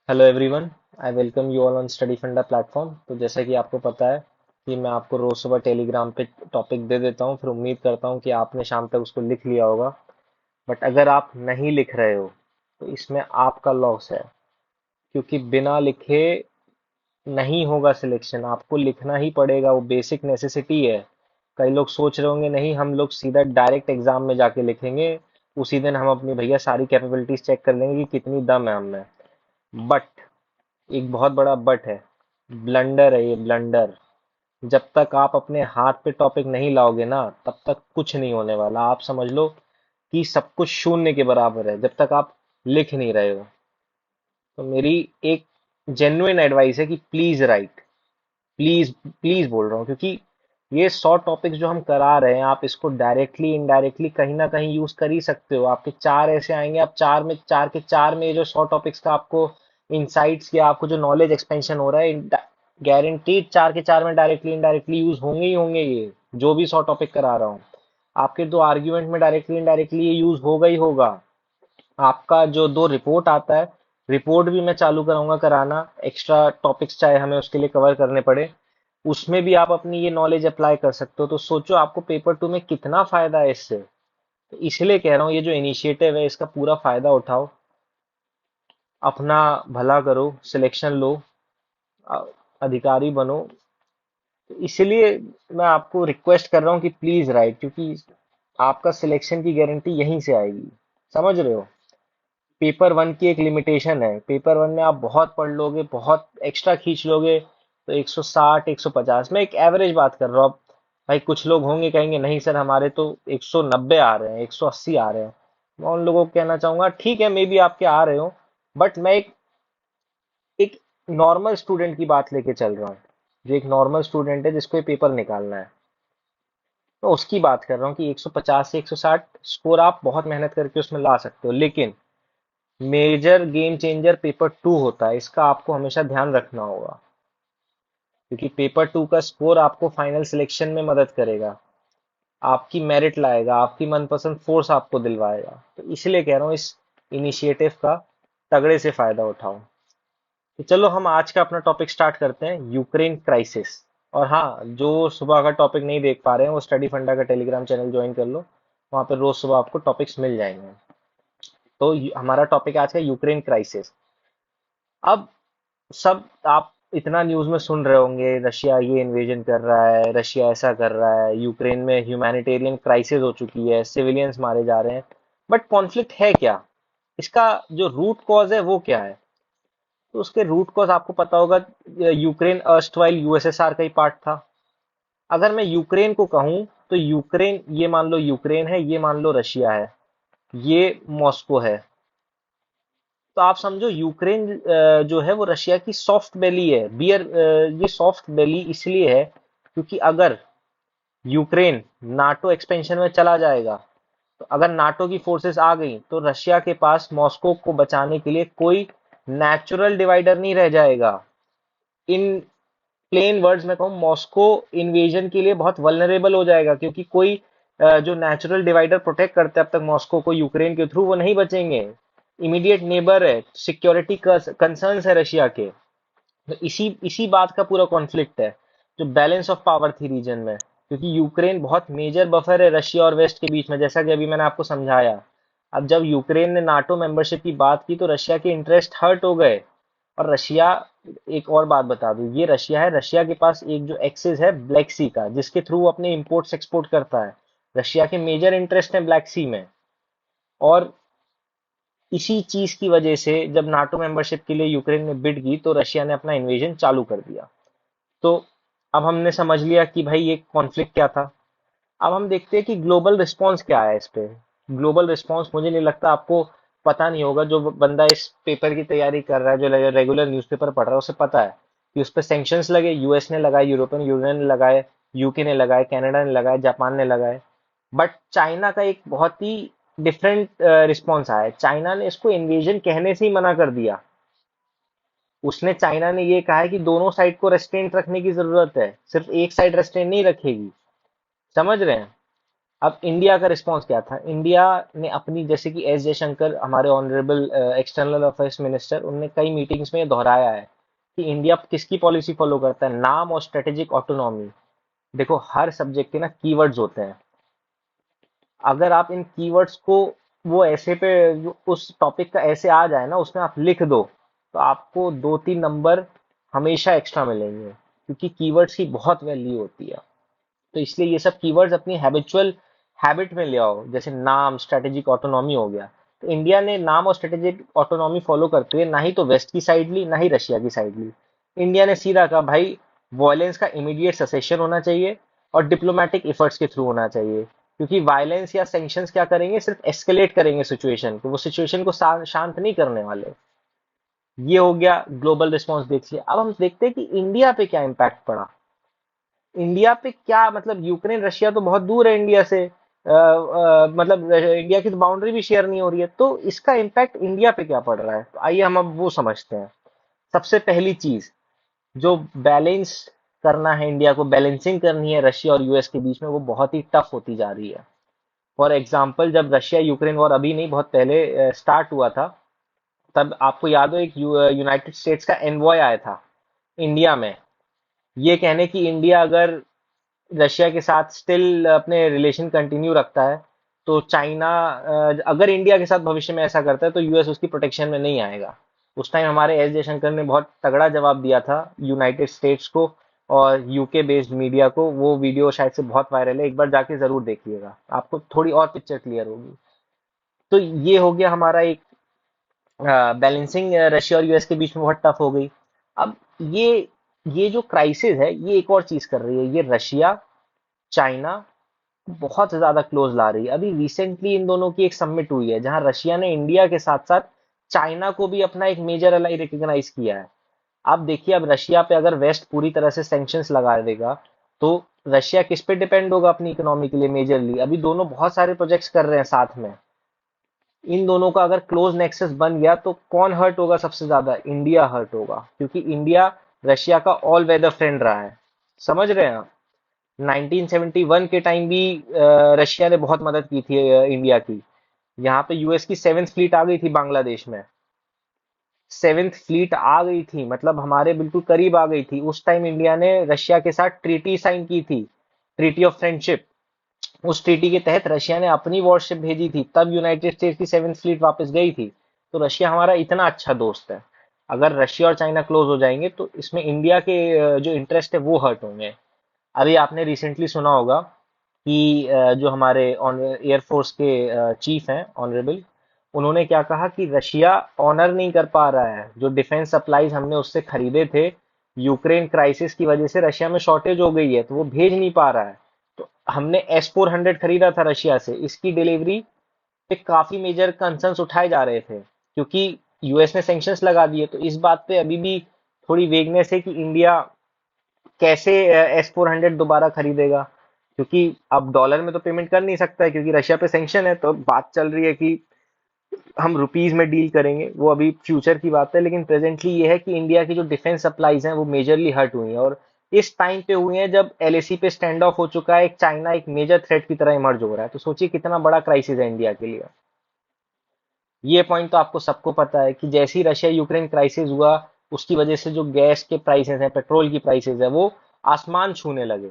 Hello everyone. I welcome you all on study फंडा platform. तो जैसा कि आपको पता है कि मैं आपको रोज सुबह टेलीग्राम पे टॉपिक दे देता हूँ, फिर उम्मीद करता हूँ कि आपने शाम तक उसको लिख लिया होगा। बट अगर आप नहीं लिख रहे हो तो इसमें आपका लॉस है, क्योंकि बिना लिखे नहीं होगा सिलेक्शन। आपको लिखना ही पड़ेगा, वो बेसिक नेसेसिटी है। कई लोग सोच रहे होंगे नहीं, हम लोग सीधा डायरेक्ट एग्जाम में जाके लिखेंगे, उसी दिन हम अपनी भैया सारी कैपेबिलिटीज चेक कर लेंगे कि कितनी दम है हम में। बट एक बहुत बड़ा बट है, ब्लंडर है ये, ब्लंडर। जब तक आप अपने हाथ पे टॉपिक नहीं लाओगे ना, तब तक कुछ नहीं होने वाला। आप समझ लो कि सब कुछ शून्य के बराबर है जब तक आप लिख नहीं रहे हो। तो मेरी एक जेन्युइन एडवाइस है कि प्लीज राइट, प्लीज प्लीज बोल रहा हूँ, क्योंकि ये 100 टॉपिक्स जो हम करा रहे हैं, आप इसको डायरेक्टली इनडायरेक्टली कहीं ना कहीं यूज कर ही सकते हो। आपके चार ऐसे आएंगे, आप चार में, चार के चार में ये जो 100 टॉपिक्स का आपको इंसाइट्स या आपको जो नॉलेज एक्सपेंशन हो रहा है, गारंटीड चार के चार में डायरेक्टली इनडायरेक्टली यूज होंगे ही होंगे। ये जो भी 100 टॉपिक करा रहा हूँ, आपके दो आर्ग्यूमेंट में डायरेक्टली इनडायरेक्टली ये यूज होगा ही होगा। आपका जो दो रिपोर्ट आता है, रिपोर्ट भी मैं चालू कराऊंगा कराना, एक्स्ट्रा टॉपिक्स चाहे हमें उसके लिए कवर करने पड़े, उसमें भी आप अपनी ये नॉलेज अप्लाई कर सकते हो। तो सोचो आपको पेपर टू में कितना फायदा है इससे। तो इसलिए कह रहा हूँ, ये जो इनिशिएटिव है इसका पूरा फायदा उठाओ, अपना भला करो, सिलेक्शन लो, अ- अधिकारी बनो। तो इसलिए मैं आपको रिक्वेस्ट कर रहा हूँ कि प्लीज राइट, क्योंकि आपका सिलेक्शन की गारंटी यहीं से आएगी। समझ रहे हो? पेपर वन की एक लिमिटेशन है, पेपर वन में आप बहुत पढ़ लोगे, बहुत एक्स्ट्रा खींच लोगे तो 160 150, मैं एक एवरेज बात कर रहा हूँ। अब भाई कुछ लोग होंगे कहेंगे नहीं सर हमारे तो 190 आ रहे हैं, 180 आ रहे हैं। मैं उन लोगों को कहना चाहूंगा ठीक है, मे बी आपके आ रहे हो, बट मैं एक नॉर्मल स्टूडेंट की बात लेके चल रहा हूँ, जो एक नॉर्मल स्टूडेंट है जिसको ये पेपर निकालना है। तो उसकी बात कर रहा हूँ कि 150 से 160 स्कोर आप बहुत मेहनत करके उसमें ला सकते हो, लेकिन major game changer paper two होता है, इसका आपको हमेशा ध्यान रखना होगा। क्योंकि पेपर टू का स्कोर आपको फाइनल सिलेक्शन में मदद करेगा, आपकी मेरिट लाएगा, आपकी मनपसंद फोर्स आपको दिलवाएगा। तो इसलिए कह रहा हूँ, इस इनिशिएटिव का तगड़े से फायदा उठाओ। तो चलो हम आज का अपना टॉपिक स्टार्ट करते हैं, यूक्रेन क्राइसिस। और हाँ, जो सुबह का टॉपिक नहीं देख पा रहे हैं वो स्टडी फंडा का टेलीग्राम चैनल ज्वाइन कर लो, वहां पर रोज सुबह आपको टॉपिक्स मिल जाएंगे। तो हमारा टॉपिक आज का यूक्रेन क्राइसिस। अब सब आप इतना न्यूज में सुन रहे होंगे, रशिया ये इन्वेजन कर रहा है, रशिया ऐसा कर रहा है, यूक्रेन में ह्यूमैनिटेरियन क्राइसिस हो चुकी है, सिविलियंस मारे जा रहे हैं। बट कॉन्फ्लिक्ट है क्या? इसका जो रूट कॉज है वो क्या है? तो उसके रूट कॉज आपको पता होगा, यूक्रेन अर्स्टवाइल यूएसएसआर का ही पार्ट था। अगर मैं यूक्रेन को कहूं तो यूक्रेन, ये मान लो यूक्रेन है, ये मान लो रशिया है, ये मॉस्को है। तो आप समझो यूक्रेन जो है वो रशिया की सॉफ्ट बेली है, बियर। ये सॉफ्ट बेली इसलिए है क्योंकि अगर यूक्रेन नाटो एक्सपेंशन में चला जाएगा, तो अगर नाटो की फोर्सेस आ गई तो रशिया के पास मॉस्को को बचाने के लिए कोई नेचुरल डिवाइडर नहीं रह जाएगा। इन प्लेन वर्ड्स में कहूँ, मॉस्को इन्वेजन के लिए बहुत वल्नरेबल हो जाएगा, क्योंकि कोई जो नेचुरल डिवाइडर प्रोटेक्ट करते हैं अब तक मॉस्को को यूक्रेन के थ्रू, वो नहीं बचेंगे। इमीडिएट नेबर है, सिक्योरिटी कंसर्न्स है रशिया के। तो इसी इसी बात का पूरा कॉन्फ्लिक्ट है, जो बैलेंस ऑफ पावर थी रीजन में। क्योंकि यूक्रेन बहुत मेजर बफर है रशिया और वेस्ट के बीच में, जैसा कि अभी मैंने आपको समझाया। अब जब यूक्रेन ने नाटो मेंबरशिप की बात की तो रशिया के इंटरेस्ट हर्ट हो गए। और रशिया, एक और बात बता दूं, ये रशिया है, रशिया के पास एक जो एक्सेस है ब्लैक सी का, जिसके थ्रू वो अपने इंपोर्ट्स एक्सपोर्ट करता है। रशिया के मेजर इंटरेस्ट है ब्लैक सी में। और इसी चीज की वजह से जब नाटो मेंबरशिप के लिए यूक्रेन ने बिड की तो रशिया ने अपना इन्वेजन चालू कर दिया। तो अब हमने समझ लिया कि भाई ये कॉन्फ्लिक्ट क्या था। अब हम देखते हैं कि ग्लोबल रिस्पांस क्या है इस पे। ग्लोबल रिस्पांस मुझे नहीं लगता आपको पता नहीं होगा, जो बंदा इस पेपर की तैयारी कर रहा है, जो रेगुलर न्यूज़पेपर पढ़ रहा है, उसे पता है कि उस पर सैंक्शंस लगे, यूएस ने लगाए, यूरोपियन यूनियन ने लगाए, यूके ने लगाए, कनाडा ने लगाए, जापान ने लगाए। बट चाइना का एक बहुत ही डिफरेंट रिस्पॉन्स आया है। चाइना ने इसको इन्वेजन कहने से ही मना कर दिया। उसने, चाइना ने ये कहा है कि दोनों साइड को रेस्ट्रेंट रखने की जरूरत है, सिर्फ एक साइड रेस्ट्रेंट नहीं रखेगी। समझ रहे हैं? अब इंडिया का रिस्पांस क्या था? इंडिया ने अपनी, जैसे कि एस जयशंकर हमारे ऑनरेबल एक्सटर्नल अफेयर्स मिनिस्टर, उनने कई मीटिंग्स में ये दोहराया है कि इंडिया किसकी पॉलिसी फॉलो करता है, नाम और स्ट्रेटेजिक ऑटोनॉमी। देखो, हर सब्जेक्ट के ना कीवर्ड्स होते हैं। अगर आप इन कीवर्ड्स को वो ऐसे पे उस टॉपिक का ऐसे आ जाए ना, उसमें आप लिख दो, तो आपको 2-3 नंबर हमेशा एक्स्ट्रा मिलेंगे, क्योंकि कीवर्ड्स की बहुत वैल्यू होती है। तो इसलिए ये सब कीवर्ड्स अपनी हैबिचुअल हैबिट में ले आओ, जैसे नाम, स्ट्रेटेजिक ऑटोनॉमी हो गया। तो इंडिया ने नाम और स्ट्रेटेजिक ऑटोनॉमी फॉलो करते हुए ना ही तो वेस्ट की साइड ली, ना ही रशिया की साइड ली। इंडिया ने सीधा कहा, भाई वायलेंस का इमीडिएट सेसेशन होना चाहिए और डिप्लोमेटिक एफर्ट्स के थ्रू होना चाहिए, क्योंकि वायलेंस या सैंक्शंस क्या करेंगे, सिर्फ एस्केलेट करेंगे सिचुएशन को, वो सिचुएशन को शांत नहीं करने वाले। ये हो गया ग्लोबल रिस्पॉन्स, देख लिया। अब हम देखते हैं कि इंडिया पे क्या इम्पैक्ट पड़ा। इंडिया पे क्या मतलब, यूक्रेन रशिया तो बहुत दूर है इंडिया से, मतलब इंडिया की तो बाउंड्री भी शेयर नहीं हो रही है, तो इसका इम्पैक्ट इंडिया पे क्या पड़ रहा है, तो आइए हम अब वो समझते हैं। सबसे पहली चीज, जो बैलेंस करना है, इंडिया को बैलेंसिंग करनी है रशिया और यूएस के बीच में, वो बहुत ही टफ होती जा रही है। फॉर एग्जाम्पल, जब रशिया यूक्रेन वॉर, अभी नहीं बहुत पहले स्टार्ट हुआ था, तब आपको याद हो एक यूनाइटेड स्टेट्स का एनवॉय आया था इंडिया में, ये कहने कि इंडिया अगर रशिया के साथ स्टिल अपने रिलेशन कंटिन्यू रखता है, तो चाइना, अगर इंडिया के साथ भविष्य में ऐसा करता है, तो यूएस उसकी प्रोटेक्शन में नहीं आएगा। उस टाइम हमारे एस जयशंकर ने बहुत तगड़ा जवाब दिया था यूनाइटेड स्टेट्स को और यूके बेस्ड मीडिया को। वो वीडियो शायद से बहुत वायरल है, एक बार जाके जरूर देखिएगा, आपको थोड़ी और पिक्चर क्लियर होगी। तो ये हो गया हमारा एक बैलेंसिंग, रशिया और यूएस के बीच में बहुत टफ हो गई। अब ये जो क्राइसिस है, ये एक और चीज कर रही है, ये रशिया चाइना बहुत ज्यादा क्लोज ला रही है। अभी रिसेंटली इन दोनों की एक समिट हुई है, जहां रशिया ने इंडिया के साथ साथ चाइना को भी अपना एक मेजर अलाई रिकॉग्नाइज किया है। आप देखिए, अब रशिया पे अगर वेस्ट पूरी तरह से सैंक्शंस लगा देगा, तो रशिया किस पे डिपेंड होगा अपनी इकोनॉमी के लिए मेजरली? अभी दोनों बहुत सारे प्रोजेक्ट्स कर रहे हैं साथ में। इन दोनों का अगर क्लोज नेक्सस बन गया, तो कौन हर्ट होगा सबसे ज्यादा? इंडिया हर्ट होगा, क्योंकि इंडिया रशिया का ऑल वेदर फ्रेंड रहा है। समझ रहे हैं आप? 1971 के टाइम भी रशिया ने बहुत मदद की थी इंडिया की। यहाँ पे यूएस की 7th फ्लीट आ गई थी बांग्लादेश में। 7th फ्लीट आ गई थी, मतलब हमारे बिल्कुल करीब आ गई थी। उस टाइम इंडिया ने रशिया के साथ ट्रीटी साइन की थी, ट्रीटी ऑफ फ्रेंडशिप। उस ट्रीटी के तहत रशिया ने अपनी वॉरशिप भेजी थी, तब यूनाइटेड स्टेट्स की 7th फ्लीट वापस गई थी। तो रशिया हमारा इतना अच्छा दोस्त है। अगर रशिया और चाइना क्लोज हो जाएंगे, तो इसमें इंडिया के जो इंटरेस्ट है वो हर्ट होंगे। अभी आपने रिसेंटली सुना होगा कि जो हमारे एयरफोर्स के चीफ हैं ऑनरेबल, उन्होंने क्या कहा कि रशिया ऑनर नहीं कर पा रहा है जो डिफेंस सप्लाईज हमने उससे खरीदे थे। यूक्रेन क्राइसिस की वजह से रशिया में शॉर्टेज हो गई है, तो वो भेज नहीं पा रहा है। तो हमने S-400 खरीदा था रशिया से, इसकी डिलीवरी पे काफी मेजर कंसर्न्स उठाए जा रहे थे, क्योंकि यूएस ने सैंक्शंस लगा दिए। तो इस बात पे अभी भी थोड़ी वेगनेस है कि इंडिया कैसे S-400 दोबारा खरीदेगा, क्योंकि अब डॉलर में तो पेमेंट कर नहीं सकता है, क्योंकि रशिया पे सैंक्शन है। तो बात चल रही है कि हम रुपीज में डील करेंगे, वो अभी फ्यूचर की बात है। लेकिन प्रेजेंटली ये है कि इंडिया की जो डिफेंस सप्लाईज हैं वो मेजरली हर्ट हुई हैं, और इस टाइम पे हुई हैं जब एलएसी पे स्टैंड ऑफ हो चुका है, एक चाइना एक मेजर थ्रेट की तरह इमर्ज हो रहा है। तो सोचिए कितना बड़ा क्राइसिस है इंडिया के लिए। ये पॉइंट तो आपको सबको पता है कि जैसे ही रशिया यूक्रेन क्राइसिस हुआ, उसकी वजह से जो गैस के प्राइसेस हैं, पेट्रोल की प्राइसेस है, वो आसमान छूने लगे।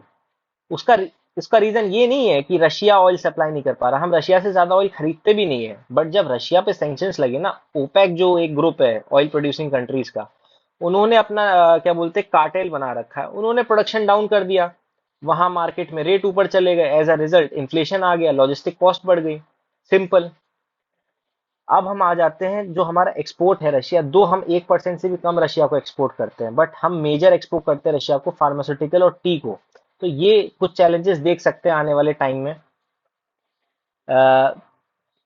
उसका उसका रीजन ये नहीं है कि रशिया ऑयल सप्लाई नहीं कर पा रहा, हम रशिया से ज्यादा ऑयल खरीदते भी नहीं है। बट जब रशिया पे सैंक्शंस लगे ना, ओपेक जो एक ग्रुप है ऑयल प्रोड्यूसिंग कंट्रीज का, उन्होंने अपना क्या बोलते हैं, कार्टेल बना रखा है। उन्होंने प्रोडक्शन डाउन कर दिया, वहां मार्केट में रेट ऊपर चले गए, एज अ रिजल्ट इन्फ्लेशन आ गया, लॉजिस्टिक कॉस्ट बढ़ गई। सिंपल। अब हम आ जाते हैं, जो हमारा एक्सपोर्ट है रशिया, दो हम 1% से भी कम रशिया को एक्सपोर्ट करते हैं, बट हम मेजर एक्सपोर्ट करते हैं रशिया को फार्मास्यूटिकल और टी को। तो ये कुछ चैलेंजेस देख सकते हैं आने वाले टाइम में। अ,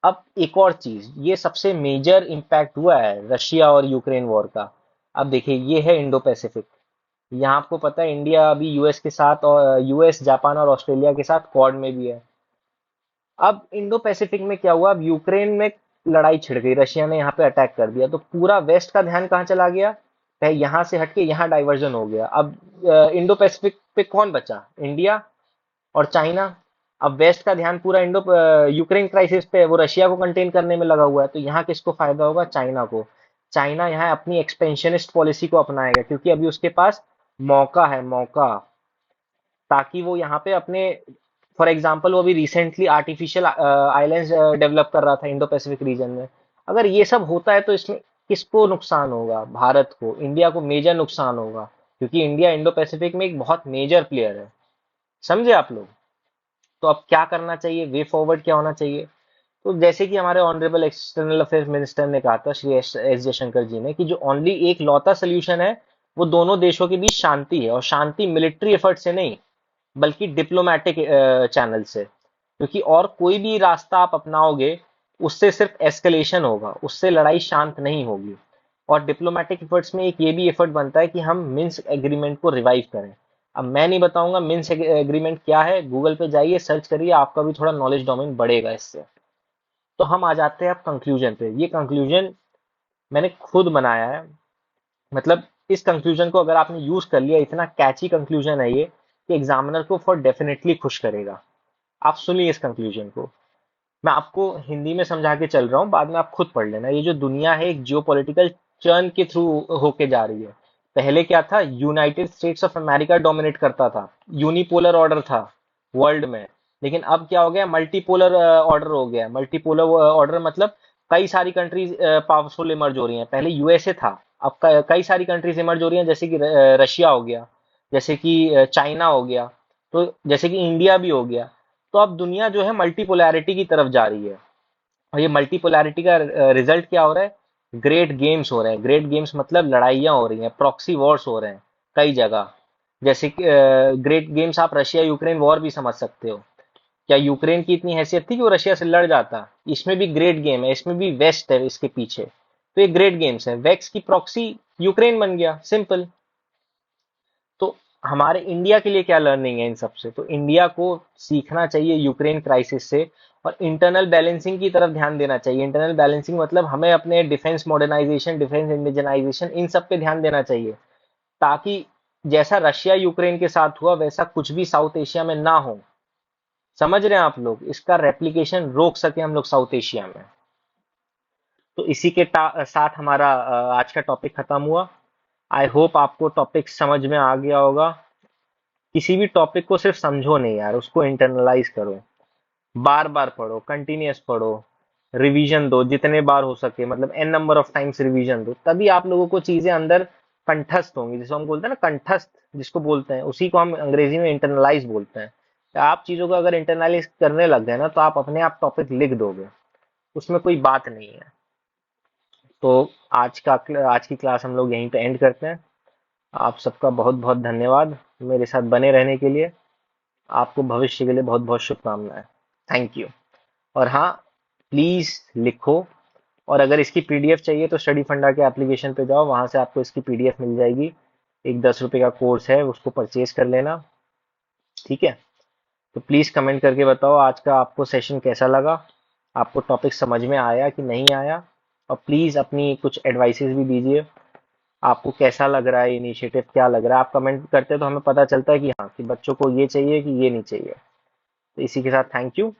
अब एक और चीज, ये सबसे मेजर इंपैक्ट हुआ है रशिया और यूक्रेन वॉर का। अब देखिए, ये है इंडो पैसिफिक। यहाँ आपको पता है इंडिया अभी यूएस के साथ, और यूएस, जापान और ऑस्ट्रेलिया के साथ क्वाड में भी है। अब इंडो पैसिफिक में क्या हुआ, अब यूक्रेन में लड़ाई छिड़ गई, रशिया ने यहाँ पे अटैक कर दिया, तो पूरा वेस्ट का ध्यान कहाँ चला गया? यहाँ से हटके यहाँ डाइवर्जन हो गया। अब इंडो पैसिफिक पे कौन बचा? इंडिया और चाइना। अब वेस्ट का ध्यान पूरा इंडो यूक्रेन क्राइसिस पे है, वो रशिया को कंटेन करने में लगा हुआ है, तो यहाँ किसको फायदा होगा? चाइना को। चाइना यहाँ अपनी एक्सपेंशनिस्ट पॉलिसी को अपनाएगा, क्योंकि अभी उसके पास मौका है, मौका, ताकि वो यहाँ पे अपने, फॉर एग्जाम्पल वो अभी रिसेंटली आर्टिफिशियल आइलैंड्स डेवलप कर रहा था इंडो पैसिफिक रीजन में। अगर ये सब होता है तो इसमें किसको नुकसान होगा? भारत को, इंडिया को मेजर नुकसान होगा, क्योंकि इंडिया इंडो पैसिफिक में एक बहुत मेजर प्लेयर है। समझे आप लोग? तो अब क्या करना चाहिए, वे फॉरवर्ड क्या होना चाहिए? तो जैसे कि हमारे ऑनरेबल एक्सटर्नल अफेयर्स मिनिस्टर ने कहा था, श्री एस जयशंकर जी ने, कि जो ओनली एक लौता सोल्यूशन है वो दोनों देशों के बीच शांति है, और शांति मिलिट्री एफर्ट से नहीं बल्कि डिप्लोमेटिक चैनल से, क्योंकि और कोई भी रास्ता आप अपनाओगे उससे सिर्फ एस्केलेशन होगा, उससे लड़ाई शांत नहीं होगी। और डिप्लोमेटिक एफर्ट्स में एक ये भी एफर्ट बनता है कि हम मिन्स्क एग्रीमेंट को रिवाइव करें। अब मैं नहीं बताऊंगा मिन्स्क एग्रीमेंट क्या है, गूगल पे जाइए, सर्च करिए, आपका भी थोड़ा नॉलेज डोमेन बढ़ेगा इससे। तो हम आ जाते हैं अब कंक्लूजन पे। ये कंक्लूजन मैंने खुद बनाया है, मतलब इस कंक्लूजन को अगर आपने यूज कर लिया, इतना कैची कंक्लूजन है ये कि एग्जामिनर को फॉर डेफिनेटली खुश करेगा। आप सुनिए इस कंक्लूजन को, मैं आपको हिंदी में समझा के चल रहा हूँ, बाद में आप खुद पढ़ लेना। ये जो दुनिया है एक जियोपॉलिटिकल चर्न के थ्रू होके जा रही है। पहले क्या था? United states of America dominate करता था, यूनिपोलर ऑर्डर था वर्ल्ड में। लेकिन अब क्या हो गया? मल्टीपोलर ऑर्डर हो गया। मल्टीपोलर ऑर्डर मतलब कई सारी कंट्रीज पावरफुल इमर्ज हो रही हैं। पहले यूएसए था, अब कई सारी कंट्रीज इमर्ज हो रही हैं, जैसे कि रशिया हो गया, जैसे कि चाइना हो गया, तो जैसे कि इंडिया भी हो गया। तो अब दुनिया जो है मल्टीपोलैरिटी की तरफ जा रही है। और ये मल्टीपोलैरिटी का रिजल्ट क्या हो रहा है? ग्रेट गेम्स हो रहे हैं। ग्रेट गेम्स मतलब लड़ाइयाँ हो रही हैं, प्रॉक्सी वॉर्स हो रहे हैं कई जगह। जैसे कि ग्रेट गेम्स आप रशिया यूक्रेन वॉर भी समझ सकते हो। क्या यूक्रेन की इतनी हैसियत थी कि वो रशिया से लड़ जाता? इसमें भी ग्रेट गेम है, इसमें भी वेस्ट है इसके पीछे। तो ये ग्रेट गेम्स है, वेक्स की प्रॉक्सी यूक्रेन बन गया, सिंपल। तो हमारे इंडिया के लिए क्या लर्निंग है इन सबसे? तो इंडिया को सीखना चाहिए यूक्रेन क्राइसिस से, और इंटरनल बैलेंसिंग की तरफ ध्यान देना चाहिए। इंटरनल बैलेंसिंग मतलब हमें अपने डिफेंस मॉडर्नाइजेशन, डिफेंस इंडिजनाइजेशन, इन सब पे ध्यान देना चाहिए, ताकि जैसा रशिया यूक्रेन के साथ हुआ वैसा कुछ भी साउथ एशिया में ना हो। समझ रहे हैं आप लोग? इसका रेप्लिकेशन रोक सके हम लोग साउथ एशिया में। तो इसी के साथ हमारा आज का टॉपिक खत्म हुआ। आई होप आपको टॉपिक समझ में आ गया होगा। किसी भी टॉपिक को सिर्फ समझो नहीं यार, उसको इंटरनलाइज करो, बार बार पढ़ो, कंटिन्यूअस पढ़ो, रिवीजन दो जितने बार हो सके, मतलब n number of times revision दो, तभी आप लोगों को चीजें अंदर कंठस्थ होंगी। जिसको हम बोलते हैं ना कंठस्थ, जिसको बोलते हैं, उसी को हम अंग्रेजी में इंटरनलाइज बोलते हैं। तो आप चीजों को अगर इंटरनलाइज करने लग गए ना, तो आप अपने आप टॉपिक लिख दोगे, उसमें कोई बात नहीं है। तो आज की क्लास हम लोग यहीं पे एंड करते हैं। आप सबका बहुत बहुत धन्यवाद मेरे साथ बने रहने के लिए। आपको भविष्य के लिए बहुत बहुत शुभकामनाएं। Thank you. और हाँ, प्लीज लिखो। और अगर इसकी पीडीएफ चाहिए तो स्टडी फंडा के एप्लीकेशन पे जाओ, वहां से आपको इसकी पीडीएफ मिल जाएगी। एक 10 रुपए का कोर्स है, उसको परचेज कर लेना। ठीक है? तो प्लीज कमेंट करके बताओ आज का आपको सेशन कैसा लगा, आपको टॉपिक समझ में आया कि नहीं आया। और प्लीज अपनी कुछ एडवाइसेस भी दीजिए, आपको कैसा लग रहा है, इनिशिएटिव क्या लग रहा है। आप कमेंट करते हैं तो हमें पता चलता है कि हाँ, कि बच्चों को ये चाहिए कि ये नहीं चाहिए। तो इसी के साथ थैंक यू।